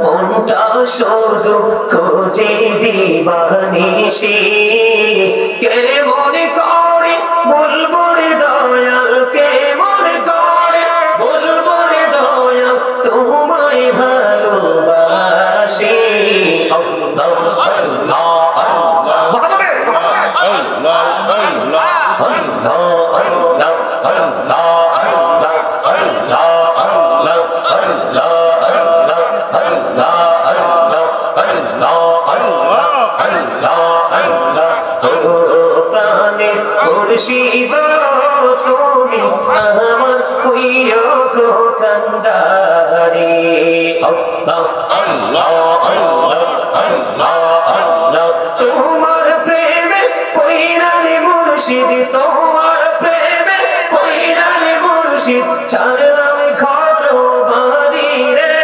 মনটা শুধু খোঁজে দিবানিশি, কে মনে করে বলবো রে দয়াল, কে মনে করে বলবো রে দয়াল, তোমায় ভালোবাসি। আল্লাহ আল্লাহ মুর্শিদ তুমি আমার হইও গো কান্ডারি। আল্লাহ আল্লাহ আল্লাহ আল্লাহ আল্লাহ তোমার প্রেমে পয়রা রে মুর্শিদ, তোমার প্রেমে পয়রা রে মুর্শিদ, ছাড়লাম ঘর বাড়ি রে।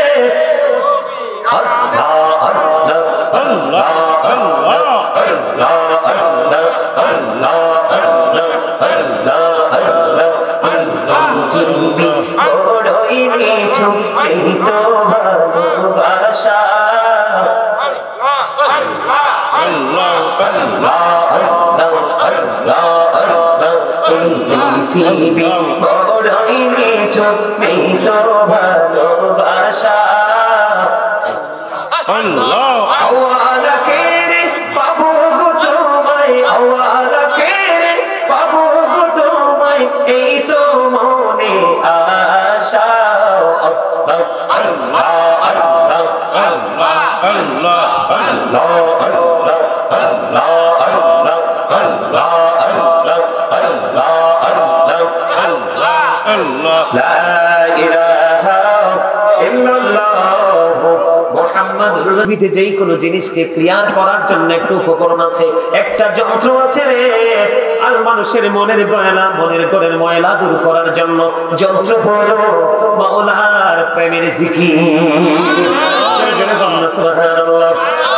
আল্লাহ আল্লাহ আল্লাহ আল্লাহ আল্লাহ আল্লাহ আল্লাহ বড়ই নিঝুম এই তো ভালোবাসা। পৃথিবী বড়ই নিঝুম এই তো ভালোবাসা। আওয়ালা কেরে পাবো গো তোমায়, আওয়ালা কেরে পাবো গো তোমায়, এই তো মনে আশা। আল্লাহ আল্লাহ আল্লাহ আল্লাহ আল্লাহ আল্লাহ আল্লাহ আল্লাহ আল্লাহ আল্লাহ আল্লাহ আল্লাহ আল্লাহ লা ইলাহা ইল্লাল্লাহ মুহাম্মাদুর রাসূলুল্লাহ। যেই কোনো জিনিসকে ক্লিয়ার করার জন্য একটা উপকরণ আছে, একটা যন্ত্র আছে রে। আর মানুষের মনের গয়না, মনের ঘরের ময়লা দূর করার জন্য যন্ত্র হলো মাওলার প্রেমের জিকির। সুবহানাল্লাহ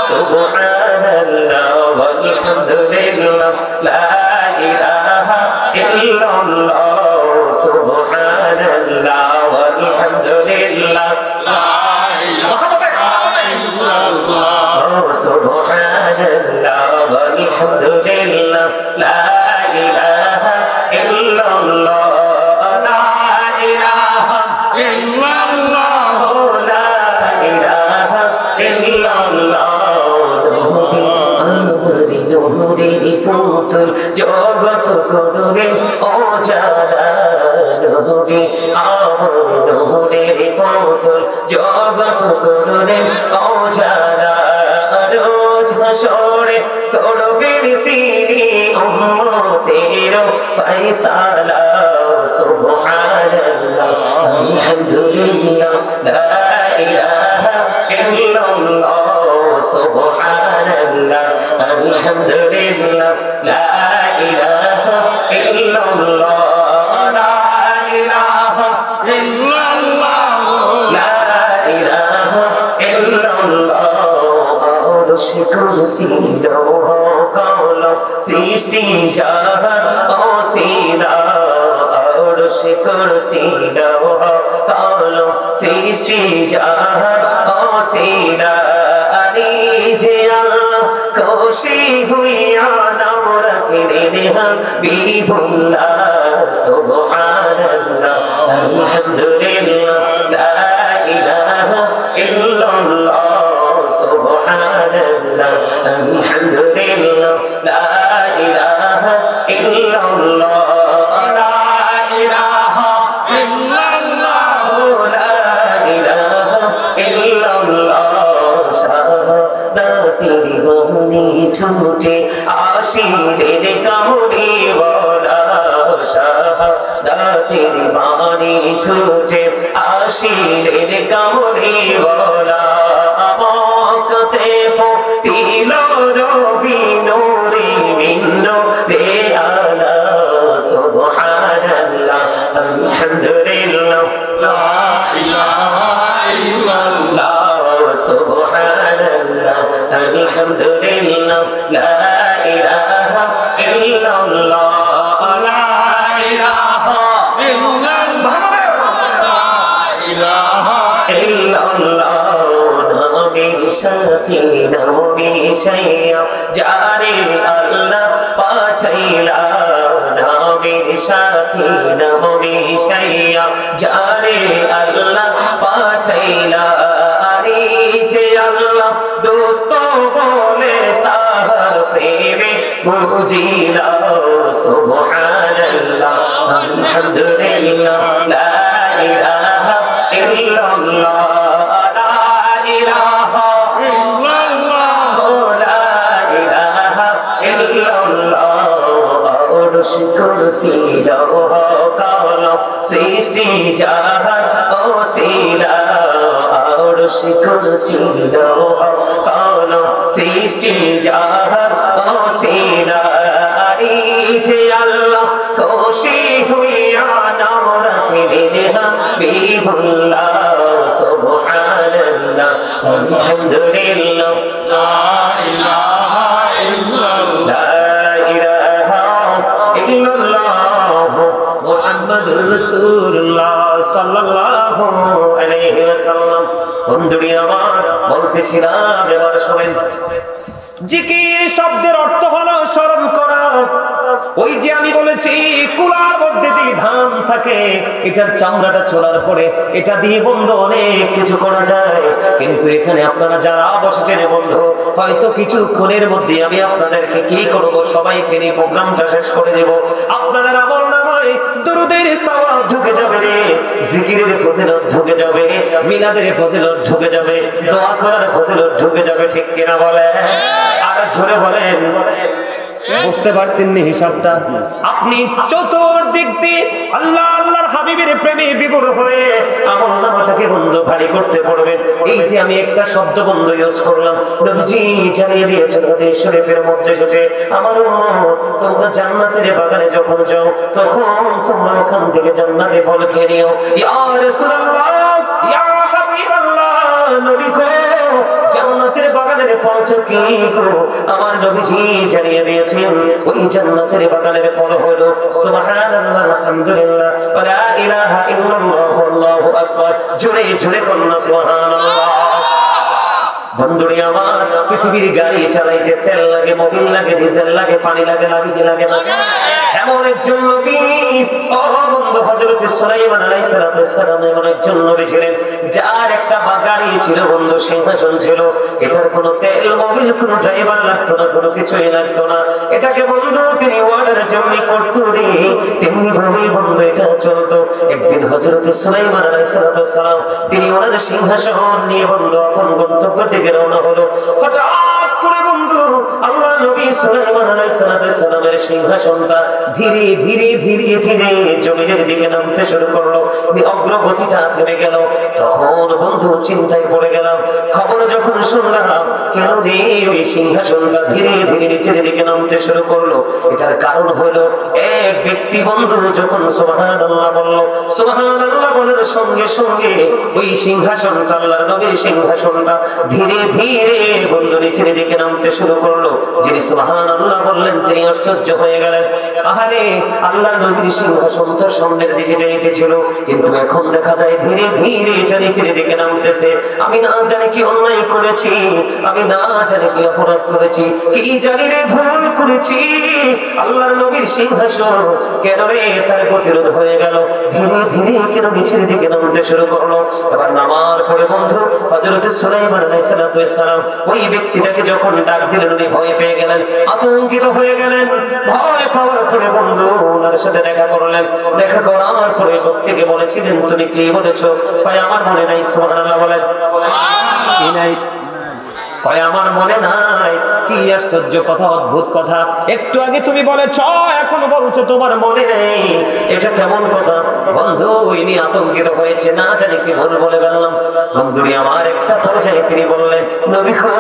সুবহানাল্লাহ ওয়ালহামদুলিল্লাহ লা ইলাহা ইল্লাল্লাহ সুবহানাল্লাহ ওয়ালহামদুলিল্লাহ লা ইলাহা সুবহানাল্লাহ ওয়ালহামদুলিল্লাহ লা ইলাহা ইল্লাল্লাহ লা ইলাহা ইল্লাল্লাহ লা ইলাহা ইল্লাল্লাহ। আমরি নূরের পুতুল জগৎ করবে ওজালা নূরে, আমর নূরের পুতুল জগৎ করবে ওজালা। রোজ হাসরে করবেন তিনি উম্মতের ফয়সালা। সুবহানাল্লাহ আলহামদুলিল্লাহ লা ইলাহা ইল্লাল্লাহ সুবহানাল্লাহ আলহামদুলিল্লাহ লা ইলাহা ইল্লাল্লাহ লা ইলাহা ইল্লাল্লাহ লা ইলাহা ইল্লাল্লাহ। কুরসি লৌহ কলম সৃষ্টি জাহান অসীলা। কুরসি লৌহ কলম সৃষ্টি জাহান অসীলা। আলী যে আল্লাহ খুশি হইয়া নাম রাখলেন হাবিবুল্লাহ। সুবহানাল্লাহ আলহামদুলিল্লাহ লা ইলাহা ইল্লাল্লাহ সুবহানাল্লাহ আলহামদুলিল্লাহ লা ইলাহা ইল্লাল্লাহ লা ইলাহা ইল্লাল্লাহ লা ইলাহা ইল্লাল্লাহ। শাহাদাতের বাণী ঠোঁটে আশিরের কামড়ি বলা। শাহাদাতের বাণী ঠোঁটে আশিরের কামড়ি বলা। মক্কাতে ফুটিল রবি নূরে মিন্ন রে আলা। সুবহানাল্লাহ আলহামদুলিল্লাহ লা ইলাহা ইল্লাল্লাহ সুবহানাল্লাহ আলহামদুলিল্লাহ লা ইলাহা ইল্লাল্লাহ লা ইলাহা ইল্লাল্লাহ লা ইলাহা ইল্লাল্লাহ সাথী নবী সাইয়া যারে আল্লাহ পাঠাইলা নবীর সাথী নবী সাইয়া যারে আল্লাহ পাঠাইলা আরে যে আল্লাহ দোস্ত বলে তাহার প্রেমে বুঝিলা সুবহানাল্লাহ আলহামদুলিল্লাহ লা ইলাহা ইল্লাল্লাহ লা ইলাহা ইল্লাল্লাহ লা ইলাহা ইল্লাল্লাহ আরশ কুরসি লৌহ কলম সৃষ্টি জাহান ওসিলা আরশ কুরসি লৌহ কলম সৃষ্টি জাহান ওসিলা যে আল্লাহ খুশি হইয়া নাম রাখিলেন হাবিবুল্লাহ সুবহানাল্লাহ আলহামদুলিল্লাহ লা ইলাহা ইল্লাল্লাহ লা ইলাহা ইল্লাল্লাহ মুহাম্মাদুর রাসূলুল্লাহ সাল্লাল্লাহু আলাইহি ওয়াসাল্লাম। বন্ধুরা আমার বলতেছিলাম এবার শুনেন, জিকির শব্দের অর্থ হলো স্মরণ করা। ওই যে আমি বলেছি কুলার মধ্যে যে ধান থাকে এটার চামড়াটা ছোড়ার পরে এটা দিয়ে বন্ধু অনেক কিছু করা যায়, কিন্তু এখানে আপনারা যারা বসেছেন বন্ধু হয়তো কিছুক্ষণের মধ্যে আমি আপনাদেরকে কি করব, সবাইকে নিয়ে প্রোগ্রামটা শেষ করে দেব। আপনাদের আমল নামায় দরুদের সওয়াব ঢুকে যাবে রে, জিকিরের ফজিলত ঢুকে যাবে, মিলাদের ফজিলত ঢুকে যাবে, দোয়া করার ফজিলত ঢুকে যাবে, ঠিক কিনা বলে? আর জোরে বলেন, বুঝতে পারছেন নি হিসাবটা? আপনি চতুর্দিক দিয়ে আল্লাহ আল্লাহর হাবিবের প্রেমে বিভোর হয়ে আমল নামাটাকে বন্ধ ভারী করতে পড়বেন। এই যে আমি একটা শব্দ বন্ধ ইউজ করলাম, নবীজি জানিয়ে দিয়েছেন হাদিস শরীফের মধ্যে এসেছে, আমার উম্মত তোমরা জান্নাতের বাগানে যখন যাও তখন তোমরা ওখান থেকে জান্নাতে ফল খেয়ে নিও। ইয়া রাসূলুল্লাহ ইয়া হাবিবাল্লাহ, নবী গো জান্নাতের বাগানের ফলটা কি গো? আমার নবীজি জানিয়ে দিয়েছেন ওই জান্নাতের বাগানের ফল হলো সুবহানাল্লাহ আলহামদুলিল্লাহ ওয়া লা ইলাহা ইল্লাল্লাহ আল্লাহু আকবার। জোরে জোরে বলুন সুবহানাল্লাহ। বন্ধুরে আমার, পৃথিবীর গাড়ি চালাইতে তেল লাগে, মোবিল লাগে, ডিজেল লাগে, পানি লাগে, লাগে কি লাগে না? এমন একজন নবী ও বন্ধু হযরত সুলাইমান আলাইহিস সালাম এমন একজন নবী ছিলেন যার একটা গাড়ি ছিল বন্ধু, সিংহাসন ছিল, এটার কোনো তেল মোবিল কোনো ড্রাইভার লাগতো না, কোনো কিছুই লাগতো না। এটাকে বন্ধু তিনি ওয়ার্ডার যেমনি করতো রে তেমনি ভাবেই বন্ধু এটা চলতো। একদিন হযরত সুলাইমান আলাইহিস সালাম তিনি ওনার সিংহাসন নিয়ে বন্ধু আপন গন্তব্য থেকে রওনা হলো। হঠাৎ করে বন্ধু আল্লাহ নবী সুলাইমান আলাইহিস সালামের সিংহাসনটা ধীরে ধীরে ধীরে ধীরে জমিনের দিকে নামতে শুরু করলো, অগ্রগতিটা থেমে গেল। তখন বন্ধু চিন্তায় পড়ে গেলাম, খবর যখন শুনলাম কেন রে ওই সিংহাসনটা ধীরে ধীরে নিচের দিকে নামতে শুরু করলো, এটার কারণ হলো এক ব্যক্তি বন্ধু যখন সুবহানাল্লাহ বলল, সুবহানাল্লাহ বলার সঙ্গে সঙ্গে ওই সিংহাসনটা আল্লাহর নবীর সিংহাসনটা ধীরে ধীরে বন্ধু নিচের দিকে নামতে শুরু করলো। যিনি সুবহানাল্লাহ বললেন তিনি আশ্চর্য হয়ে গেলেন, আহারে আল্লাহর নবীর সিংহাসন তো সামনের দিকে যাইতেছিল, কিন্তু এখন দেখা যায় ধীরে ধীরে এটা নিচের দিকে নামতেছে। আমি না জানি কি অন্যায় করেছি, আমি না জানি কি অপরাধ করেছি, কি জানি রে ভুল করেছি, আল্লাহর নবীর সিংহাসন কেন রে তার প্রতিরোধ হয়ে গেল, ধীরে ধীরে কেন নিচের দিকে নামতে শুরু করলো। এবার নামার পরে বন্ধু হযরত সুলাইমান আলাইহিস সালাম ওই ব্যক্তিটাকে যখন ডাক দিলেন উনি ভয় পেয়ে গেলেন, আতঙ্কিত হয়ে গেলেন। ভয় পাওয়ার পরে বন্ধু ওনার সাথে দেখা করলেন। দেখা করার পরে ব্যক্তিকে বলেছিলেন তুমি কি বলেছো? ভাই আমার মনে নাই। সুবহানাল্লাহ বলেন। কি নাই? কয় আমার মনে নাই। কি আশ্চর্য কথা, অদ্ভুত কথা, একটু আগে তুমি বলেছ এখন বলছো তোমার মনে নেই, এটা কেমন কথা? বন্ধু ইনি আতঙ্কিত হয়েছে, না জানি কি ভুল বলে ফেললাম। বন্ধুরি আমার একটা পর্যায়ে তিনি বললেন, নবী গো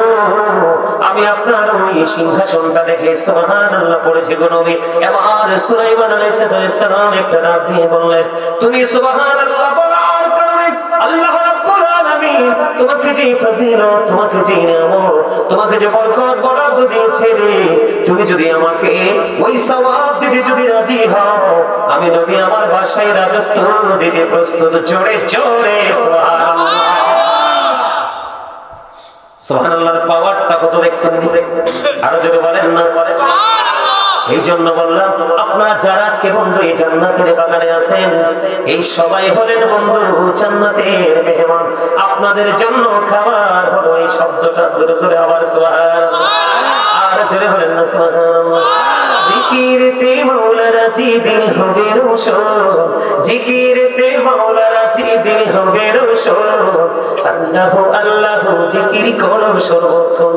আমি আপনার ওই সিংহাসনটা দেখে সুবহানাল্লাহ পড়েছি গো নবী। এবার সুলাইমান আলাইহিস সালাম একটা ডাক দিয়ে বললেন, তুমি সুবহানাল্লাহ বলার কারণে আল্লাহ রাব্বুল আলামিন তোমাকে যে ফজিলত, তোমাকে যে নিয়ামত, তোমাকে যে বরকত বরাদ্দ দিয়েছে রে, তুমি যদি আমাকে ওই সওয়াব দিতে যদি রাজি হও, আমি নবী আমার বাসায় রাজত্ব দিতে প্রস্তুত। জোরে জোরে সুবহানাল্লাহ। সুবহানাল্লাহর পাওয়ারটা কত দেখছেন? আরো জোরে বলেন না। এই জন্য বললাম, আপনারা যারা আজকে বন্ধু এই জান্নাতের বাগানে আছেন, এই সবাই হলেন বন্ধু জান্নাতের মেহমান। আপনাদের জন্য খাবার হলো এই শব্দটা। জোরে জোরে আবার সুবহানাল্লাহ, আর জোরে বলেন না সুবহানাল্লাহ। জিকিরতে মাওলা রাজি দিল হবে রোশন, জিকিরতে মাওলা রাজি দিল হবে রোশন। আল্লাহু আল্লাহু জিকির করো সর্বক্ষণ,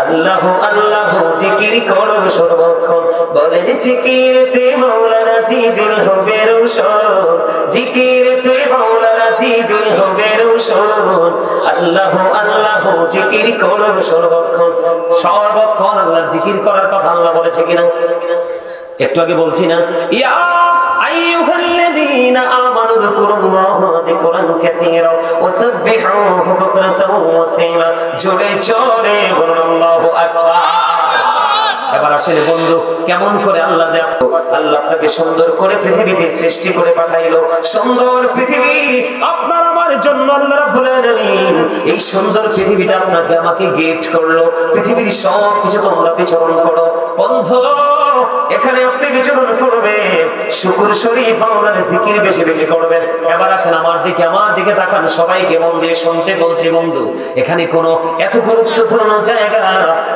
আল্লাহু আল্লাহু জিকির করো সর্বক্ষণ। বলেন জিকিরতে মাওলা রাজি দিল হবে রোশন, জিকিরতে মাওলা রাজি দিল হবে রোশন। আল্লাহু আল্লাহু জিকির করো সর্বক্ষণ। সর্বক্ষণ আল্লাহর জিকির করার কথা আল্লাহ বলেছে কিনা? একটু আগে বলছি না, ইয়া আইয়ুহাল্লাযীনা আমানু যকুরুল্লাহা যিকরান কাসীরা ওয়াসাব্বিহুহু বুকরাতাও ওয়া আসীলা। জোরে জোরে বলুন আল্লাহু আকবার। এবার আসলে বন্ধু, কেমন করে আল্লাহ আপনাকে সুন্দর করে পৃথিবীতে সৃষ্টি করে পাঠাইলো। সুন্দর পৃথিবী আপনার আমার জন্য আল্লাহ রাব্বুল আলামিন এই সুন্দর পৃথিবীটা আপনাকে আমাকে গিফট করলো। পৃথিবীর সব কিছু তোমরা বিচরণ করো বন্ধু, এখানে আপনি বিচরণ করবেন, শুকর শরীফ মাওলার জিকির বেশি বেশি করবেন। এবার আসেন আমার দিকে তাকান, সবাইকে মন দিয়ে শুনতে বলছি বন্ধু। এখানে কোন এত গুরুত্বপূর্ণ জায়গা,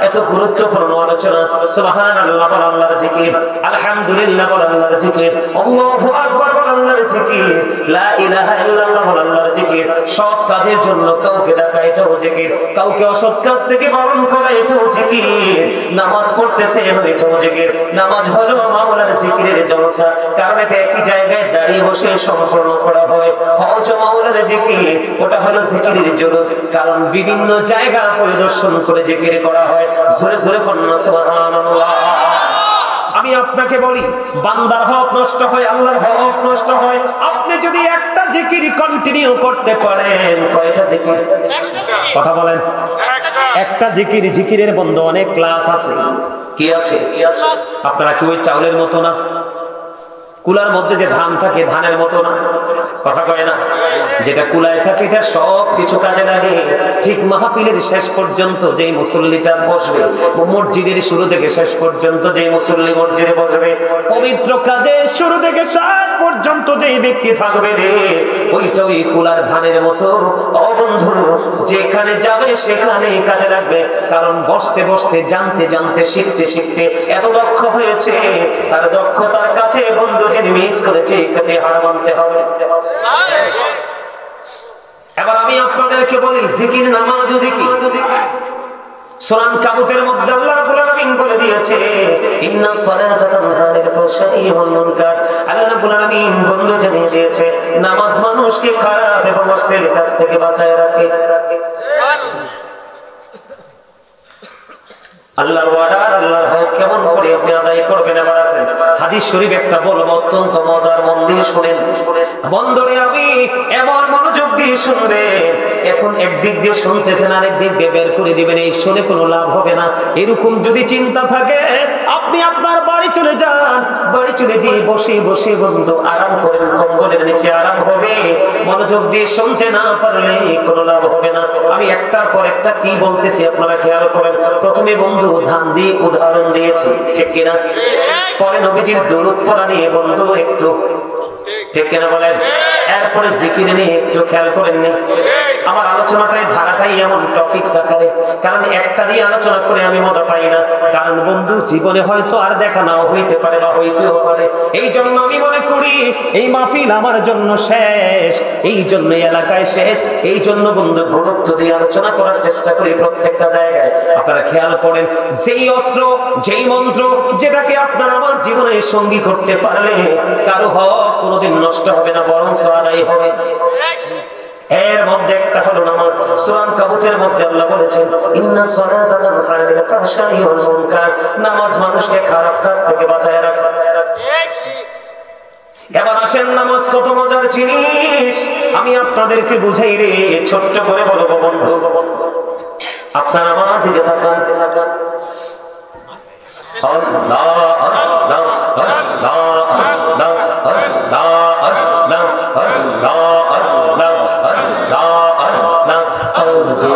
এত গুরুত্বপূর্ণ আলোচনা। সুবহানাল্লাহ বল আল্লাহর জিকির, আলহামদুলিল্লাহ বল আল্লাহর জিকির, আল্লাহু আকবার বল আল্লাহর জিকির, লা ইলাহা ইল্লাল্লাহ বল আল্লাহর জিকির। সৎ কাজের জন্য কাউকে ডাকা এটাও জিকির, কাউকে অসৎ কাজ থেকে বারণ করা এটাও জিকির, নামাজ পড়তেছে এটাও জিকির। নামাজ হলো মাওলার জিকিরের জলসা, কারণ এটা একই জায়গায় দাঁড়িয়ে বসে সম্পন্ন করা হয়। হজ মাওলার জিকির, ওটা হলো জিকিরের জলস, কারণ বিভিন্ন জায়গা পরিদর্শন করে জিকির করা হয়। জোরে জোরে কন্যা সুবহানাল্লাহ। আমি আপনাকে বলি, বান্দার হক নষ্ট হয়, আল্লাহর হক নষ্ট হয়। আপনি যদি একটা জিকির কন্টিনিউ করতে পারেন, কয়টা জিকির? কথা বলেন। একটা জিকির, জিকিরের বন্ধু অনেক ক্লাস আছে। কি আছে? আপনারা কি ওই চাউলের মতো না? কুলার মধ্যে যে ধান থাকে ধানের মতো না? কথা কয় না? যেটা কুলায় থাকে এটা সব কিছু কাজে লাগে। ঠিক মাহফিলের শেষ পর্যন্ত যেই মুসল্লিটা বসবে, মসজিদের শুরু থেকে শেষ পর্যন্ত যেই মুসল্লি মসজিদে বসবে, পবিত্র কাজে শুরু থেকে শেষ পর্যন্ত যেই ব্যক্তি থাকবে রে, ওইটা ওই কুলার ধানের মতো। ও বন্ধু, যেখানে যাবে সেখানে কাজে লাগবে। কারণ বসতে বসতে, জানতে জানতে, শিখতে শিখতে এত দক্ষ হয়েছে, তার দক্ষতার কাছে বন্ধু যিনি মিস করেছে এখানে হার মানতে হবে। এবার আমি আপনাদেরকে বলি, জিকির নামাজ ও জিকির। সূরা আনকাবুতের মধ্যে আল্লাহ রাব্বুল আলামিন বলে দিয়েছে, ইন্নাস সালাতা তানহা আনিল ফাহশাই ওয়াল মুনকার। আল্লাহ রাব্বুল আলামিন বন্ধু জানিয়ে দিয়েছে, নামাজ মানুষকে খারাপ এবং অশ্লীল কাজ থেকে বাঁচায় রাখে। আল্লাহর ওয়াদার, আল্লাহর হক কেমন করে আপনি আদায় করবেন? এবার আছেন হাদিস শরীফ একটা বলবো, অত্যন্ত মজার, মন দিয়ে শুনেন বন্ধুরে। আমি এমন মনোযোগ দিয়ে শুনবেন, এখন একদিক দিয়ে শুনতেছেন, আরেক দিক দিয়ে বের করে দিবেন, এই শুনে কোনো লাভ হবে না। এরকম যদি চিন্তা থাকে, আপনি আপনার বাড়ি চলে যান, বাড়ি চলে যেয়ে বসে বসে বন্ধু আরাম করেন, কম্বলের নিচে আরাম হবে। মনোযোগ দিয়ে শুনতে না পারলে কোনো লাভ হবে না। আমি একটার পর একটা কি বলতেছি আপনারা খেয়াল করেন। প্রথমে বন্ধু ধান দিয়ে উদাহরণ দিয়েছি, ঠিক কিনা? পরে নবীজির দরুদ পড়া নিয়ে বন্ধু একটু, ঠিক কিনা বলেন? এরপরে জিকির নিয়ে একটু খেয়াল করেননি? আমার আলোচনাটাই ধারাটাই এমন টপিকস আকারে, কারণ একটা দিয়ে আলোচনা করে আমি মজা পাই না। কারণ বন্ধু জীবনে হয়তো আর দেখা নাও হইতে পারে বা হইতেও পারে। এই জন্য আমি মনে করি এই মাহফিল আমার জন্য শেষ, এই জন্য এলাকায় শেষ। এই জন্য বন্ধু গুরুত্ব দিয়ে আলোচনা করার চেষ্টা করি প্রত্যেকটা জায়গায়। আপনারা খেয়াল করেন, যেই অস্ত্র, যেই মন্ত্র, যেটাকে আপনার আমার জীবনে সঙ্গী করতে পারলে কারো হক কোনোদিন নষ্ট হবে না, বরং আদায় হবে। এর মধ্যে একটা হলো নামাজ। সূরা আনকাবুতের মধ্যে আল্লাহ বলেছেন, ইন্নাস সালাতা তানহা আনিল ফাহশাই ওয়াল মুনকার। নামাজ মানুষকে খারাপ কাজ থেকে বাঁচায় রাখে। এবার আসেন, নামাজ কত মজার জিনিস আমি আপনাদেরকে বুঝাই রে, ছোট্ট করে বলবো বন্ধু। আপনারা আমার দিকে তাকান। আল্লাহ আল্লাহ আল্লাহ আল্লাহ আল্লাহ আল্লাহ আল্লাহ আল্লাহ আল্লাহ আল্লাহ।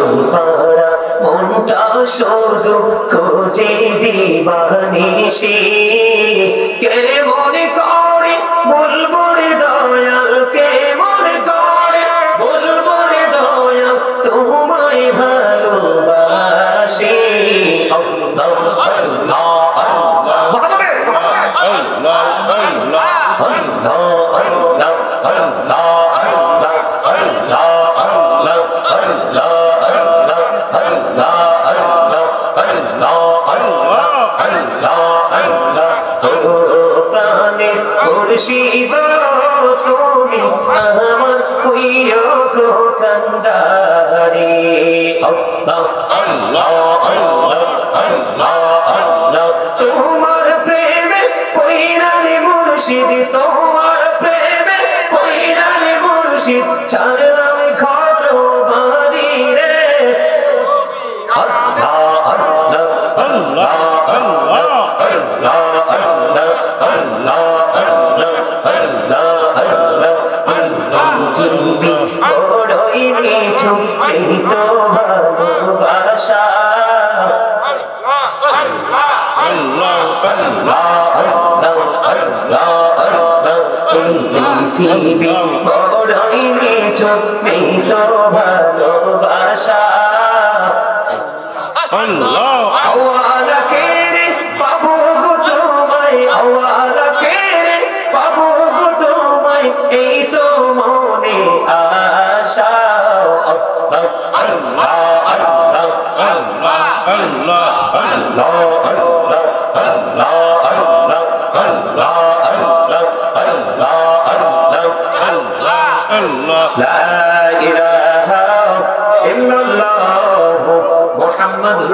মনটা শুধু খোঁজে দিবানিশি কে মনে করে বলবো রে দয়াল কে মনে করে বলবো রে দয়াল তোমায় ভালোবাসি আল্লাহ আল্লাহ মুর্শিদ তুমি আমার হইও গো কান্ডারি আল্লাহ আল্লাহ আল্লাহ আল্লাহ আল্লাহ তোমার প্রেমে পয়রা রে মুর্শিদ তোমার প্রেমে পয়রা রে মুর্শিদ ছাড়লাম ঘর বাড়ি রে আল্লাহ আল্লাহ আল্লাহ আল্লাহ আল্লাহ আল্লাহ বড়ই নিঠুর এই তো ভালোবাসা পৃথিবী বড়ই নিঠুর এই তো ভালোবাসা আওয়ালাকে রে পাবো গো তোমায় আওয়ালাকে রে পাবো গো তোমায় এই তো মনে আশা আল্লাহ আল্লাহ আল্লাহ আল্লাহ আল্লাহ আল্লাহ আল্লাহ আল্লাহ আল্লাহ আল্লাহ আল্লাহ আল্লাহ আল্লাহ লা ইলাহা ইল্লাল্লাহ মুহাম্মাদুর